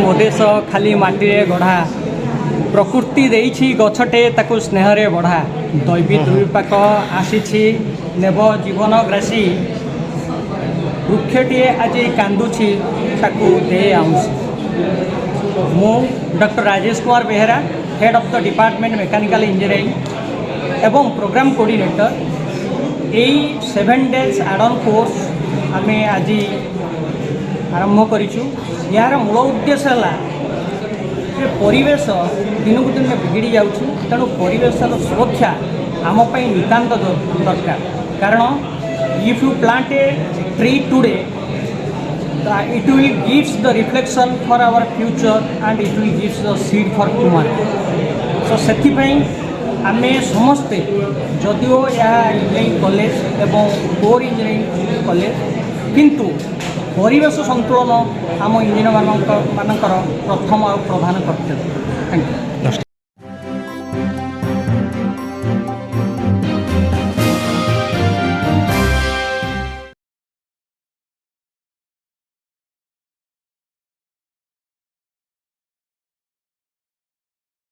ମୋ ଦେଶ ଖାଲି ମାଟିରେ ଗଢ଼ା ପ୍ରକୃତି ଦେଇଛି ଗଛଟେ ତାକୁ ସ୍ନେହରେ ବଢ଼ା ଦୈବୀ ଦୁର୍ବିପାକ ଆସିଛି ନେବ ଜୀବନ ଗ୍ରାସୀ ବୃକ୍ଷଟିଏ ଆଜି କାନ୍ଦୁଛି ତାକୁ ଦେ ଆଉଁସି। ମୁଁ doctor Rajesh Kumar Behera head of the department mechanical engineering एवं प्रोग्राम कोऑर्डिनेटर यही 7 days एड-ऑन कोर्स आम आज आरंभ करूँ। यार मूल उद्देश्य है परिवेश दिन को दिन बिगड़ी जाऊँ तेणु परिवेशर सुरक्षा आमपाई नितांत दरकार कारण if you plant a tree today it will gives the reflection for our future and it will gives the seed for tomorrow. So सेथिपाई आमे समस्ते जदिओ यह इंजीनियरिंग कॉलेज एवं कोर इंजीनियरिंग कॉलेज किंतु परिवेश संतुलन आम इंजीनियर मानकर प्रथम और प्रधान कर्तव्य। Thank you.